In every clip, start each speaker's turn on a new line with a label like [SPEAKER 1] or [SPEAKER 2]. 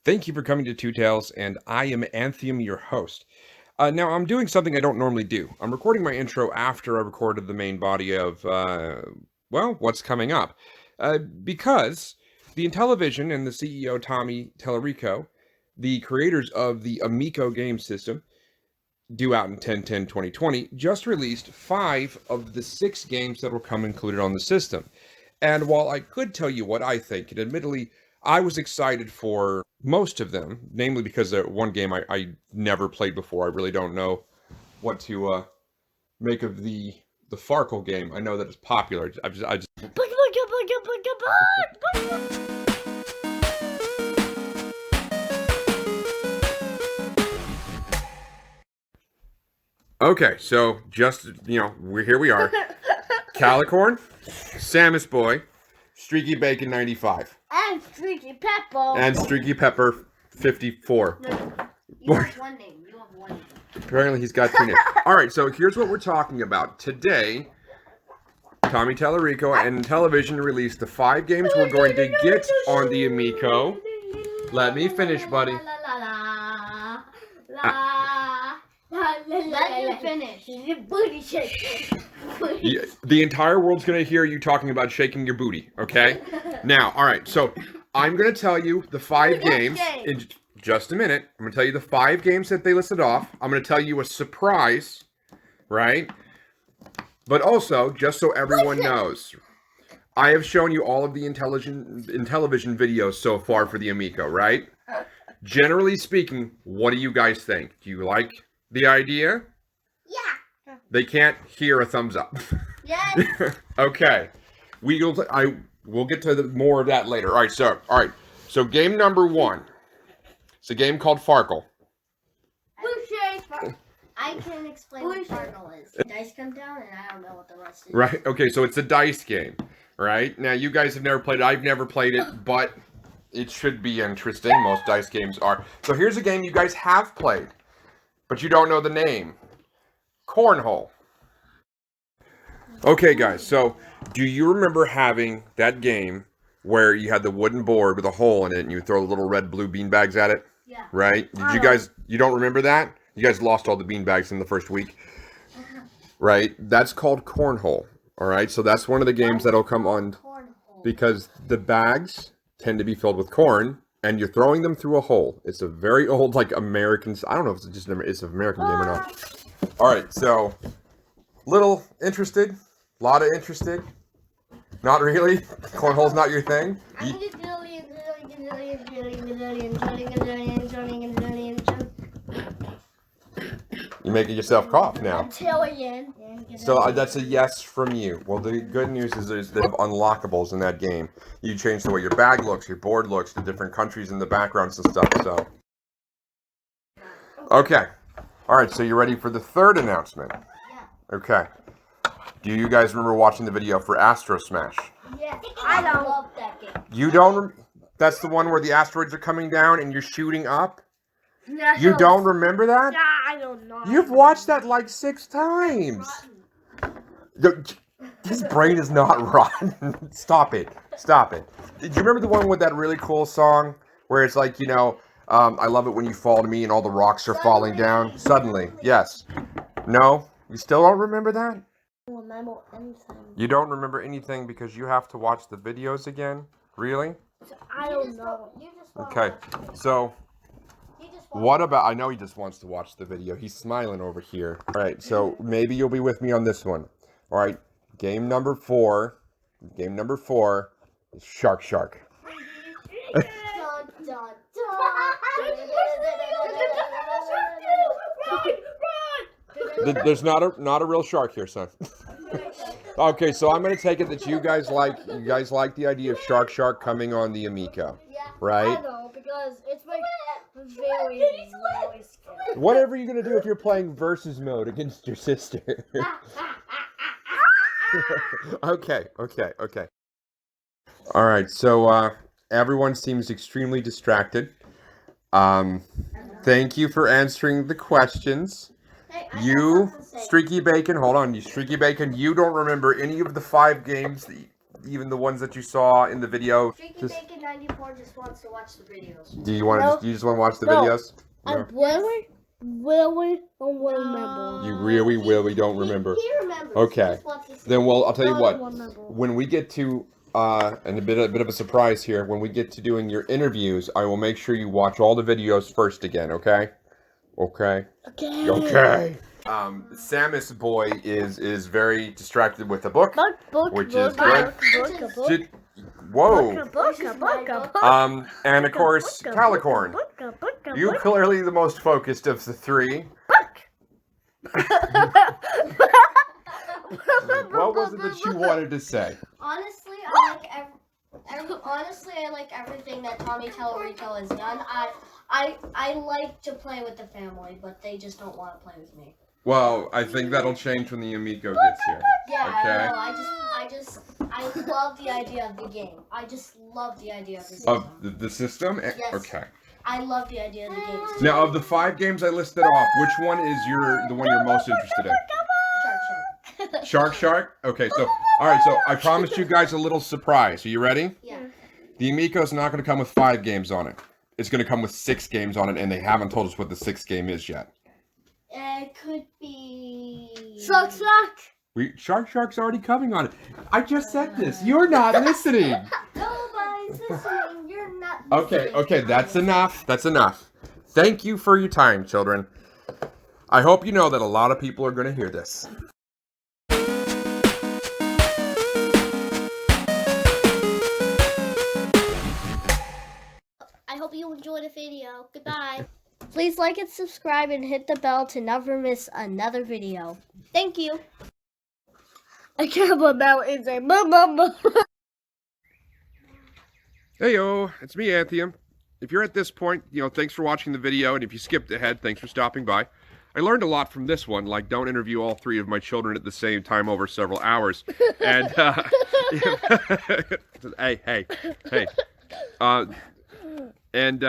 [SPEAKER 1] Thank you for coming to TwoTales, and I am Anthium, your host. Now, I'm doing something I don't normally do. I'm recording my intro after I recorded the main body of, well, what's coming up. Because the Intellivision and the CEO, Tommy Tellerico, the creators of the Amico game system, due out in 10/10/2020, just released 5 of the 6 games that will come included on the system. And while I could tell you what I think, and admittedly, I was excited for most of them, namely because one game I never played before. I really don't know what to make of the Farkle game. I know that it's popular. I just Okay, so just here we are. Calicorn, Samus Boy, Streaky Bacon 95.
[SPEAKER 2] And Streaky Pepper.
[SPEAKER 1] And Streaky Pepper 54.
[SPEAKER 2] No, you have one name. You have one name.
[SPEAKER 1] Apparently he's got 2 names. Alright, so here's what we're talking about. Today, Tommy Tellerico and Intellivision released the 5 games we're going to get on the Amico. Let me finish, buddy.
[SPEAKER 2] Let you finish. Booty shake.
[SPEAKER 1] The entire world's going to hear you talking about shaking your booty, okay? Now, alright, so I'm going to tell you the 5 games in just a minute. I'm going to tell you the 5 games that they listed off. I'm going to tell you a surprise, right? But also, just so everyone knows, I have shown you all of the Intellivision videos so far for the Amico, right? Generally speaking, what do you guys think? Do you like the idea?
[SPEAKER 2] Yeah.
[SPEAKER 1] They can't hear a thumbs up.
[SPEAKER 2] Yes.
[SPEAKER 1] Okay. We'll get to more of that later. All right. So game number 1. It's a game called Farkle.
[SPEAKER 2] I can explain what Farkle is. The dice come down, and I don't know what the rest is.
[SPEAKER 1] Right. Okay. So it's a dice game. Right. Now you guys have never played it. I've never played it, but it should be interesting. Most dice games are. So here's a game you guys have played, but you don't know the name. Cornhole. Okay, guys, so do you remember having that game where you had the wooden board with a hole in it and you throw little red blue beanbags at it?
[SPEAKER 2] Yeah.
[SPEAKER 1] Right? You don't remember that? You guys lost all the beanbags in the first week. Right? That's called Cornhole. Alright, so that's one of the games that'll come on because the bags tend to be filled with corn and you're throwing them through a hole. It's a very old, American, I don't know if it's just it's an American game or not. Alright, so, little interested? Lot of interested? Not really? Cornhole's not your thing? You're making yourself cough now. So that's a yes from you. Well, the good news is there's unlockables in that game. You change the way your bag looks, your board looks, the different countries in the backgrounds and stuff, so. Okay. Alright, so you ready for the 3rd announcement?
[SPEAKER 2] Yeah.
[SPEAKER 1] Okay. Do you guys remember watching the video for Astro Smash?
[SPEAKER 2] Yeah, I don't love that game.
[SPEAKER 1] You don't? That's the one where the asteroids are coming down and you're shooting up?
[SPEAKER 2] No.
[SPEAKER 1] You don't remember that?
[SPEAKER 2] Yeah, I don't know.
[SPEAKER 1] You've watched that like 6 times. His brain is not rotten. Stop it. Did you remember the one with that really cool song where it's like, I love it when you fall to me and all the rocks are falling down? Suddenly. Yes. No? You still don't remember that? You don't remember anything because you have to watch the videos again? Really?
[SPEAKER 2] I don't know.
[SPEAKER 1] Okay, so what about, I know he just wants to watch the video. He's smiling over here. Alright, so maybe you'll be with me on this one. Alright, game number 4 is Shark. There's not a real shark here, son. Okay, so I'm gonna take it that you guys like the idea of Shark coming on the Amico, right?
[SPEAKER 2] I know, because it's like very, very scary.
[SPEAKER 1] Whatever you're gonna do if you're playing versus mode against your sister. Okay. All right, so everyone seems extremely distracted. Thank you for answering the questions. You, Streaky Bacon, hold on. You, Streaky Bacon, you don't remember any of the 5 games even the ones that you saw in the video?
[SPEAKER 2] Streaky Bacon 94 just wants to watch the videos.
[SPEAKER 1] Do you want to? You just want to watch the videos?
[SPEAKER 3] I really don't remember.
[SPEAKER 1] You really don't remember.
[SPEAKER 2] He remembers.
[SPEAKER 1] Okay. Then, well, I'll tell you what. When we get to and a bit of a surprise here. When we get to doing your interviews, I will make sure you watch all the videos first again. Okay. Okay.
[SPEAKER 3] Okay.
[SPEAKER 1] Okay. Samus boy is very distracted with the book, which is good. Whoa. And of course, Calicorn. You clearly the most focused of the three. What was it that you wanted to say?
[SPEAKER 2] Honestly, I like everything that Tommy Tellerico has done. I like to play with the family, but they just don't want to play with me.
[SPEAKER 1] Well, I think that'll change when the Amico gets here.
[SPEAKER 2] Yeah,
[SPEAKER 1] okay?
[SPEAKER 2] I love the idea of the game. I just love the idea of the system.
[SPEAKER 1] Of the system?
[SPEAKER 2] Yes.
[SPEAKER 1] Okay.
[SPEAKER 2] I love the idea of the game.
[SPEAKER 1] Now, of the 5 games I listed off, which one is the one you're most interested in?
[SPEAKER 2] Shark.
[SPEAKER 1] Shark? Okay, so, alright, so I promised you guys a little surprise. Are you ready?
[SPEAKER 2] Yeah.
[SPEAKER 1] The Amico's not going to come with 5 games on it. It's going to come with 6 games on it, and they haven't told us what the 6th game is yet.
[SPEAKER 2] It could be...
[SPEAKER 1] Shark's already coming on it. I just said this. You're not listening.
[SPEAKER 2] Nobody's listening. You're not listening.
[SPEAKER 1] Okay, that's enough. That's enough. Thank you for your time, children. I hope you know that a lot of people are going to hear this.
[SPEAKER 2] I hope you enjoyed the video. Goodbye. Please like and subscribe and hit the bell to never miss another video. Thank you.
[SPEAKER 3] I can't remember it's a mama.
[SPEAKER 1] Hey yo, it's me, Anthium. If you're at this point, thanks for watching the video, and if you skipped ahead, thanks for stopping by. I learned a lot from this one, like don't interview all 3 of my children at the same time over several hours. And, hey. And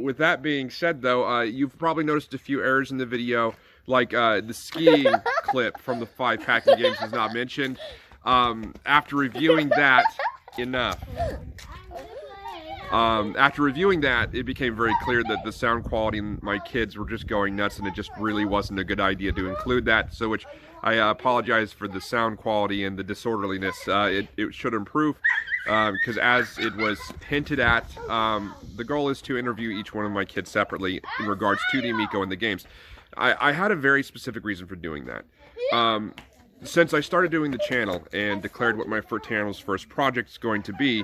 [SPEAKER 1] with that being said, though, you've probably noticed a few errors in the video, like the skiing clip from the 5 packing games is not mentioned. After reviewing that, after reviewing that, it became very clear that the sound quality and my kids were just going nuts, and it just really wasn't a good idea to include that. So, which I apologize for the sound quality and the disorderliness. It should improve. Because as it was hinted at, the goal is to interview each one of my kids separately in regards to the Amico and the games. I had a very specific reason for doing that. Since I started doing the channel and declared what my channel's first project is going to be,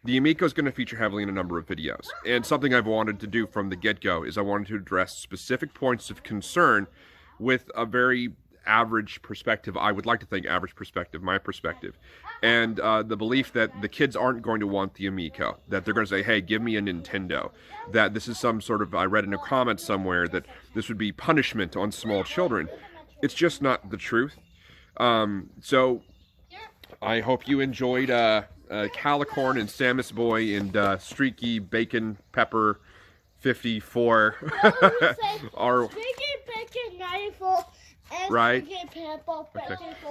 [SPEAKER 1] the Amico is going to feature heavily in a number of videos. And something I've wanted to do from the get-go is I wanted to address specific points of concern with a very average perspective. I would like to think average perspective, my perspective. And the belief that the kids aren't going to want the Amico, that they're going to say, hey, give me a Nintendo, that this is some sort of, I read in a comment somewhere that this would be punishment on small children. It's just not the truth. So I hope you enjoyed Calicorn and Samus Boy and Streaky Bacon Pepper 54. Our
[SPEAKER 3] Bacon 94.
[SPEAKER 1] Right. Okay.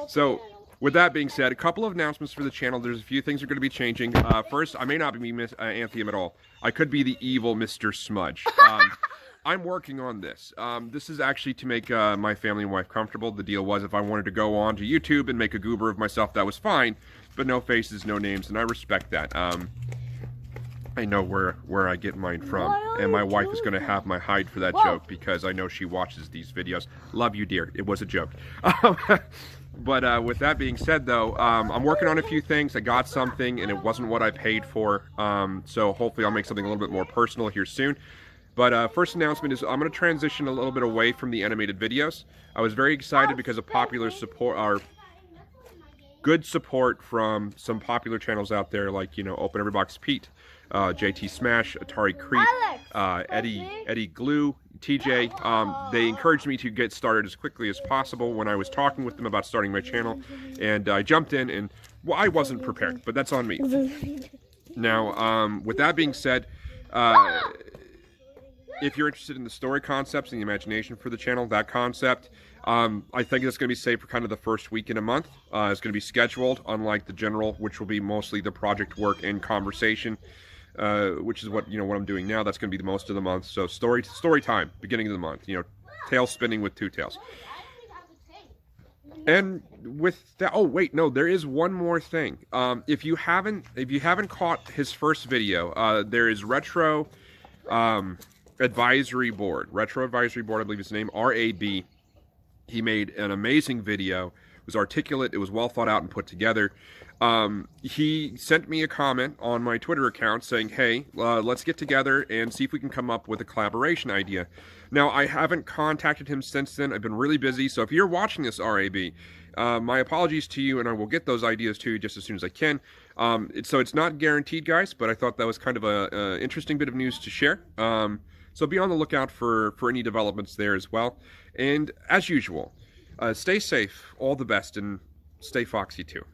[SPEAKER 1] So, with that being said, a couple of announcements for the channel. There's a few things that are going to be changing. First, I may not be Anthium at all. I could be the evil Mr. Smudge. I'm working on this. This is actually to make my family and wife comfortable. The deal was if I wanted to go on to YouTube and make a goober of myself, that was fine. But no faces, no names, and I respect that. I know where I get mine from, and my wife is going to have my hide for that joke because I know she watches these videos. Love you, dear. It was a joke. But with that being said, though, I'm working on a few things. I got something, and it wasn't what I paid for, so hopefully I'll make something a little bit more personal here soon. But first announcement is I'm going to transition a little bit away from the animated videos. I was very excited because of popular support, or good support from some popular channels out there, like, Open Every Box Pete, JT Smash, Atari Creep, Eddie Glue, TJ. They encouraged me to get started as quickly as possible when I was talking with them about starting my channel, and I jumped in, and well, I wasn't prepared, but that's on me. Now, with that being said, if you're interested in the story concepts and the imagination for the channel, that concept, I think it's going to be saved for kind of the first week in a month. It's going to be scheduled, unlike the general, which will be mostly the project work and conversation, which is what what I'm doing now. That's going to be the most of the month. So story time, beginning of the month. Tail spinning with TwoTales. And with that, oh wait, no, there is one more thing. If you haven't caught his first video, there is Retro Advisory Board. Retro Advisory Board, I believe his name, RAB. He made an amazing video. It was articulate. It was well thought out and put together. He sent me a comment on my Twitter account saying, hey, let's get together and see if we can come up with a collaboration idea. Now, I haven't contacted him since then. I've been really busy. So if you're watching this, RAB, my apologies to you, and I will get those ideas to you just as soon as I can. So it's not guaranteed, guys, but I thought that was kind of a interesting bit of news to share. So be on the lookout for any developments there as well. And as usual, stay safe, all the best, and stay foxy too.